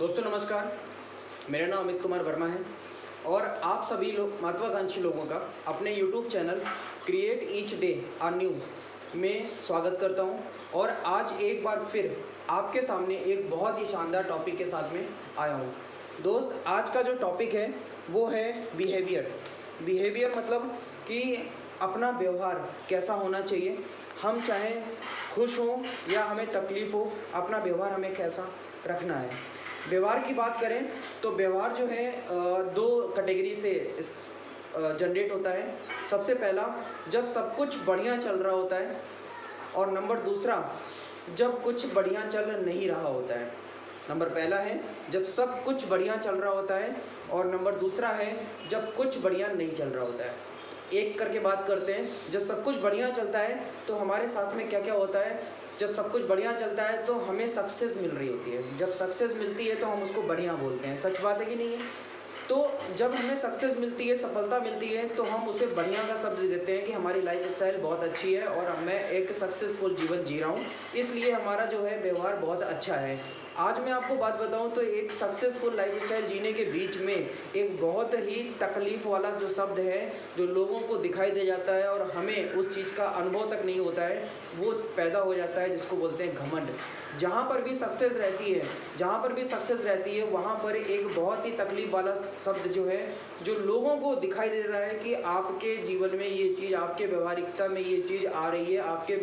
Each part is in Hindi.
दोस्तों नमस्कार, मेरा नाम अमित कुमार वर्मा है और आप सभी लोग महत्वाकांक्षी लोगों का अपने YouTube channel create each day a new में स्वागत करता हूं। और आज एक बार फिर आपके सामने एक बहुत ही शानदार टॉपिक के साथ में आया हूं। दोस्त, आज का जो टॉपिक है वो है बिहेवियर मतलब कि अपना व्यवहार कैसा होना चाहिए। हम चाहे खुश हों या हमें तकलीफ़ हो, अपना व्यवहार हमें कैसा रखना है। व्यवहार की बात करें तो व्यवहार जो है दो कैटेगरी से जनरेट होता है। सबसे पहला, जब सब कुछ बढ़िया चल रहा होता है, और नंबर दूसरा, जब कुछ बढ़िया चल नहीं रहा होता है। नंबर पहला है जब सब कुछ बढ़िया चल रहा होता है, और नंबर दूसरा है जब कुछ बढ़िया नहीं चल रहा होता है। एक करके बात करते हैं। जब सब कुछ बढ़िया चलता है तो हमारे साथ में क्या क्या होता है। जब सब कुछ बढ़िया चलता है तो हमें सक्सेस मिल रही होती है। जब सक्सेस मिलती है तो हम उसको बढ़िया बोलते हैं। सच बात है कि नहीं है? तो जब हमें सक्सेस मिलती है, सफलता मिलती है, तो हम उसे बढ़िया का शब्द देते हैं कि हमारी लाइफ स्टाइल बहुत अच्छी है और मैं एक सक्सेसफुल जीवन जी रहा हूँ, इसलिए हमारा जो है व्यवहार बहुत अच्छा है। आज मैं आपको बात बताऊं तो एक सक्सेसफुल लाइफस्टाइल जीने के बीच में एक बहुत ही तकलीफ़ वाला जो शब्द है, जो लोगों को दिखाई दे जाता है और हमें उस चीज़ का अनुभव तक नहीं होता है, वो पैदा हो जाता है, जिसको बोलते हैं घमंड। जहाँ पर भी सक्सेस रहती है वहाँ पर एक बहुत ही तकलीफ़ वाला शब्द जो है, जो लोगों को दिखाई दे रहा है कि आपके जीवन में ये चीज़, आपके व्यवहारिकता में ये चीज़ आ रही है, आपके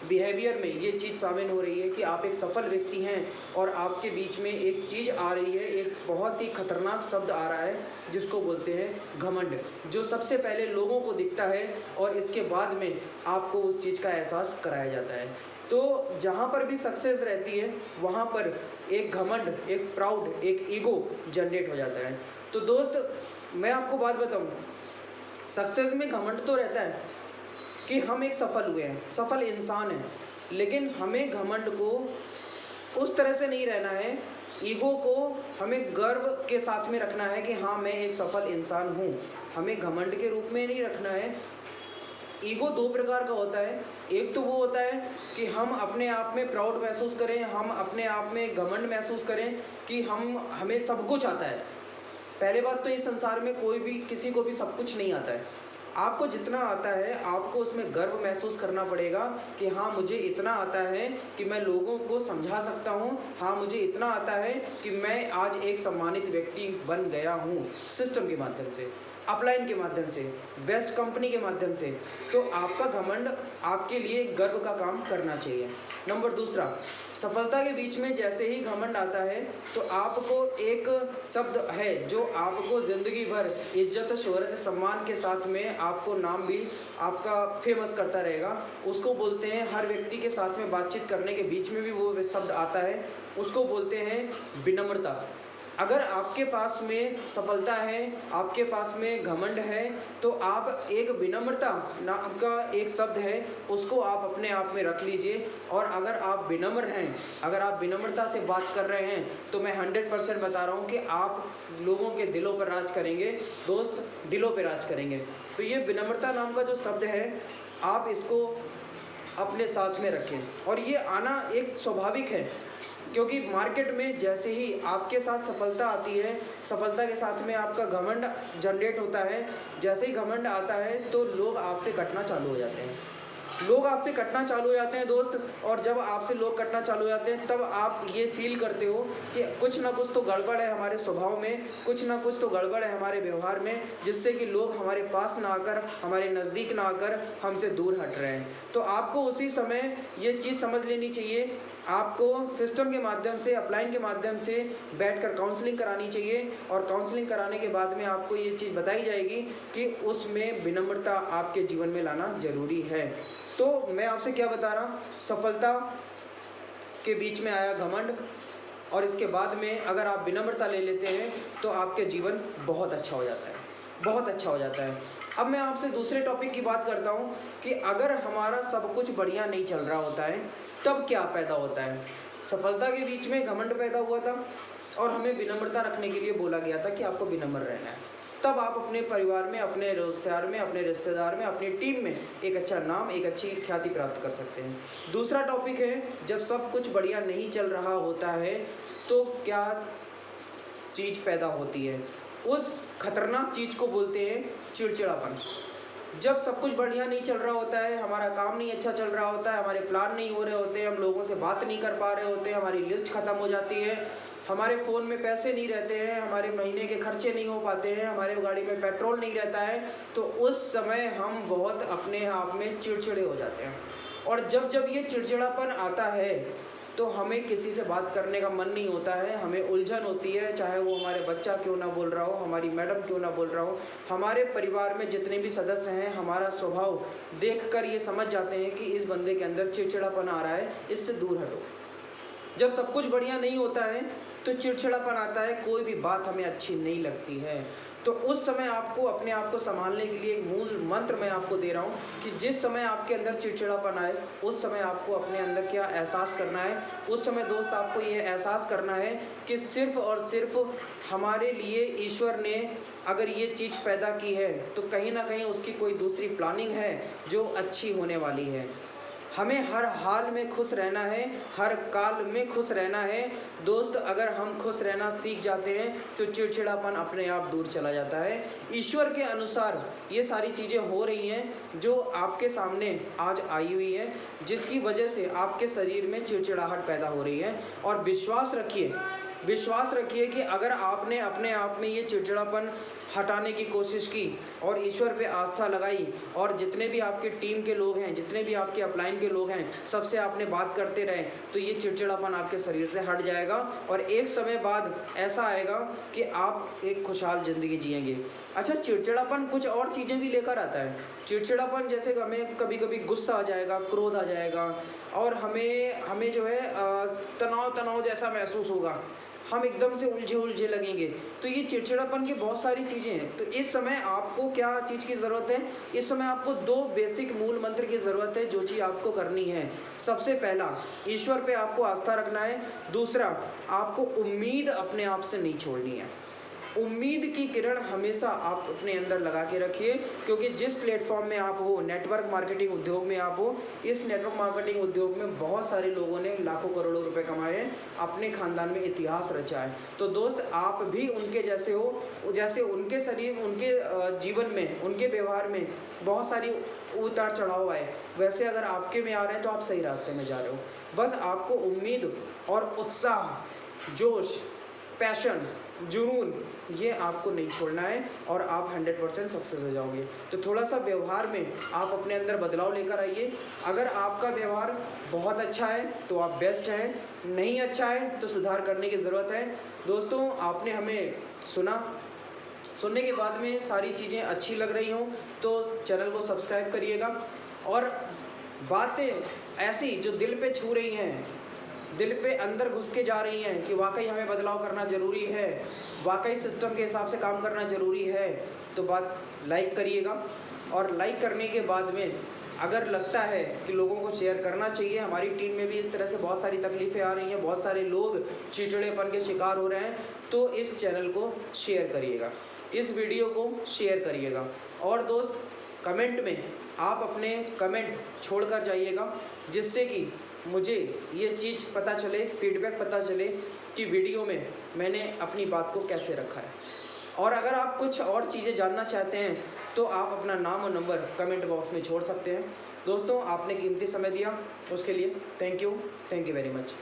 बिहेवियर में ये चीज़ शामिल हो रही है कि आप एक सफल व्यक्ति हैं, और आपके बीच में एक चीज़ आ रही है, एक बहुत ही खतरनाक शब्द आ रहा है जिसको बोलते हैं घमंड, जो सबसे पहले लोगों को दिखता है और इसके बाद में आपको उस चीज़ का एहसास कराया जाता है। तो जहाँ पर भी सक्सेस रहती है वहाँ पर एक घमंड, एक प्राउड, एक ईगो जनरेट हो जाता है। तो दोस्त, मैं आपको बात बताऊँ, सक्सेस में घमंड तो रहता है कि हम एक सफल हुए हैं, सफल इंसान हैं, लेकिन हमें घमंड को उस तरह से नहीं रहना है। ईगो को हमें गर्व के साथ में रखना है कि हाँ, मैं एक सफल इंसान हूँ। हमें घमंड के रूप में नहीं रखना है। ईगो दो प्रकार का होता है। एक तो वो होता है कि हम अपने आप में प्राउड महसूस करें, हम अपने आप में घमंड महसूस करें कि हमें सब कुछ आता है। पहले बात तो इस संसार में कोई भी, किसी को भी सब कुछ नहीं आता है। आपको जितना आता है आपको उसमें गर्व महसूस करना पड़ेगा कि हाँ, मुझे इतना आता है कि मैं लोगों को समझा सकता हूँ। हाँ, मुझे इतना आता है कि मैं आज एक सम्मानित व्यक्ति बन गया हूँ, सिस्टम के माध्यम से, अपलाइन के माध्यम से, बेस्ट कंपनी के माध्यम से। तो आपका घमंड आपके लिए गर्व का काम करना चाहिए। नंबर दूसरा, सफलता के बीच में जैसे ही घमंड आता है तो आपको एक शब्द है जो आपको ज़िंदगी भर इज्जत, शोहरत, सम्मान के साथ में आपको नाम भी आपका फेमस करता रहेगा। उसको बोलते हैं, हर व्यक्ति के साथ में बातचीत करने के बीच में भी वो शब्द आता है, उसको बोलते हैं विनम्रता। अगर आपके पास में सफलता है, आपके पास में घमंड है, तो आप एक विनम्रता नाम का एक शब्द है, उसको आप अपने आप में रख लीजिए। और अगर आप विनम्र हैं, अगर आप विनम्रता से बात कर रहे हैं, तो मैं 100% बता रहा हूँ कि आप लोगों के दिलों पर राज करेंगे। दोस्त, दिलों पर राज करेंगे। तो ये विनम्रता नाम का जो शब्द है, आप इसको अपने साथ में रखें। और ये आना एक स्वाभाविक है, क्योंकि मार्केट में जैसे ही आपके साथ सफलता आती है, सफलता के साथ में आपका घमंड जनरेट होता है। जैसे ही घमंड आता है तो लोग आपसे कटना चालू हो जाते हैं। दोस्त। और जब आपसे लोग कटना चालू हो जाते हैं, तब आप ये फील करते हो कि कुछ ना कुछ तो गड़बड़ है हमारे स्वभाव में, कुछ ना कुछ तो गड़बड़ है हमारे व्यवहार में, जिससे कि लोग हमारे पास ना आकर, हमारे नज़दीक ना आकर हमसे दूर हट रहे हैं। तो आपको उसी समय ये चीज़ समझ लेनी चाहिए। आपको सिस्टम के माध्यम से, अपलाइन के माध्यम से बैठकर काउंसलिंग करानी चाहिए, और काउंसलिंग कराने के बाद में आपको ये चीज़ बताई जाएगी कि उसमें विनम्रता आपके जीवन में लाना ज़रूरी है। तो मैं आपसे क्या बता रहा हूँ, सफलता के बीच में आया घमंड, और इसके बाद में अगर आप विनम्रता ले लेते हैं तो आपके जीवन बहुत अच्छा हो जाता है, बहुत अच्छा हो जाता है। अब मैं आपसे दूसरे टॉपिक की बात करता हूँ कि अगर हमारा सब कुछ बढ़िया नहीं चल रहा होता है तब क्या पैदा होता है। सफलता के बीच में घमंड पैदा हुआ था और हमें विनम्रता रखने के लिए बोला गया था कि आपको विनम्र रहना है। तब आप अपने परिवार में, अपने रोजगार में, अपने रिश्तेदार में, अपनी टीम में एक अच्छा नाम, एक अच्छी ख्याति प्राप्त कर सकते हैं। दूसरा टॉपिक है, जब सब कुछ बढ़िया नहीं चल रहा होता है तो क्या चीज़ पैदा होती है। उस खतरनाक चीज़ को बोलते हैं चिड़चिड़ापन। जब सब कुछ बढ़िया नहीं चल रहा होता है, हमारा काम नहीं अच्छा चल रहा होता है, हमारे प्लान नहीं हो रहे होते हैं, हम लोगों से बात नहीं कर पा रहे होते हैं, हमारी लिस्ट ख़त्म हो जाती है, हमारे फ़ोन में पैसे नहीं रहते हैं, हमारे महीने के खर्चे नहीं हो पाते हैं, हमारे गाड़ी में पेट्रोल नहीं रहता है, तो उस समय हम बहुत अपने आप में चिड़चिड़े हो जाते हैं। और जब जब ये चिड़चिड़ापन आता है तो हमें किसी से बात करने का मन नहीं होता है, हमें उलझन होती है, चाहे वो हमारे बच्चा क्यों ना बोल रहा हो, हमारी मैडम क्यों ना बोल रहा हो, हमारे परिवार में जितने भी सदस्य हैं, हमारा स्वभाव देखकर ये समझ जाते हैं कि इस बंदे के अंदर चिड़चिड़ापन आ रहा है, इससे दूर हटो। जब सब कुछ बढ़िया नहीं होता है तो चिड़चिड़ापन आता है, कोई भी बात हमें अच्छी नहीं लगती है। तो उस समय आपको अपने आप को संभालने के लिए एक मूल मंत्र मैं आपको दे रहा हूँ कि जिस समय आपके अंदर चिड़चिड़ापन आए उस समय आपको अपने अंदर क्या एहसास करना है। उस समय दोस्त आपको ये एहसास करना है कि सिर्फ़ और सिर्फ हमारे लिए ईश्वर ने अगर ये चीज़ पैदा की है तो कहीं ना कहीं उसकी कोई दूसरी प्लानिंग है जो अच्छी होने वाली है। हमें हर हाल में खुश रहना है, हर काल में खुश रहना है। दोस्त, अगर हम खुश रहना सीख जाते हैं तो चिड़चिड़ापन अपने आप दूर चला जाता है। ईश्वर के अनुसार ये सारी चीज़ें हो रही हैं जो आपके सामने आज आई हुई है, जिसकी वजह से आपके शरीर में चिड़चिड़ाहट पैदा हो रही है। और विश्वास रखिए कि अगर आपने अपने आप में ये चिड़चिड़ापन हटाने की कोशिश की और ईश्वर पे आस्था लगाई और जितने भी आपके टीम के लोग हैं, जितने भी आपके अपलाइन के लोग हैं, सबसे आपने बात करते रहे तो ये चिड़चिड़ापन आपके शरीर से हट जाएगा और एक समय बाद ऐसा आएगा कि आप एक खुशहाल ज़िंदगी जिएंगे। अच्छा, चिड़चिड़ापन कुछ और चीज़ें भी लेकर आता है। चिड़चिड़ापन जैसे हमें कभी कभी गुस्सा आ जाएगा, क्रोध आ जाएगा और हमें जो है तनाव जैसा महसूस होगा, हम एकदम से उलझे लगेंगे। तो ये चिड़चिड़ापन की बहुत सारी चीज़ें हैं। तो इस समय आपको क्या चीज़ की ज़रूरत है? इस समय आपको 2 बेसिक मूल मंत्र की ज़रूरत है जो चीज़ आपको करनी है। सबसे पहला, ईश्वर पे आपको आस्था रखना है। दूसरा, आपको उम्मीद अपने आप से नहीं छोड़नी है। उम्मीद की किरण हमेशा आप अपने अंदर लगा के रखिए, क्योंकि जिस प्लेटफॉर्म में आप हो, नेटवर्क मार्केटिंग उद्योग में आप हो, इस नेटवर्क मार्केटिंग उद्योग में बहुत सारे लोगों ने लाखों करोड़ों रुपए कमाए हैं, अपने खानदान में इतिहास रचा है। तो दोस्त, आप भी उनके जैसे हो, जैसे उनके शरीर, उनके जीवन में, उनके व्यवहार में बहुत सारी उतार चढ़ाव आए, वैसे अगर आपके में आ रहे हैं तो आप सही रास्ते में जा रहे हो। बस आपको उम्मीद और उत्साह, जोश, पैशन, जुनून, ये आपको नहीं छोड़ना है और आप 100% सक्सेस हो जाओगे। तो थोड़ा सा व्यवहार में आप अपने अंदर बदलाव लेकर आइए। अगर आपका व्यवहार बहुत अच्छा है तो आप बेस्ट हैं, नहीं अच्छा है तो सुधार करने की ज़रूरत है। दोस्तों, आपने हमें सुनने के बाद में सारी चीज़ें अच्छी लग रही हों तो चैनल को सब्सक्राइब करिएगा और बातें ऐसी जो दिल पे छू रही हैं, दिल पे अंदर घुस के जा रही हैं कि वाकई हमें बदलाव करना ज़रूरी है, वाकई सिस्टम के हिसाब से काम करना ज़रूरी है, तो बात लाइक करिएगा। और लाइक करने के बाद में अगर लगता है कि लोगों को शेयर करना चाहिए, हमारी टीम में भी इस तरह से बहुत सारी तकलीफ़ें आ रही हैं, बहुत सारे लोग चिड़चिड़ेपन के शिकार हो रहे हैं, तो इस चैनल को शेयर करिएगा, इस वीडियो को शेयर करिएगा। और दोस्त, कमेंट में आप अपने कमेंट छोड़ कर जाइएगा, जिससे कि मुझे ये चीज़ पता चले, फीडबैक पता चले कि वीडियो में मैंने अपनी बात को कैसे रखा है। और अगर आप कुछ और चीज़ें जानना चाहते हैं तो आप अपना नाम और नंबर कमेंट बॉक्स में छोड़ सकते हैं। दोस्तों, आपने कीमती समय दिया उसके लिए थैंक यू वेरी मच।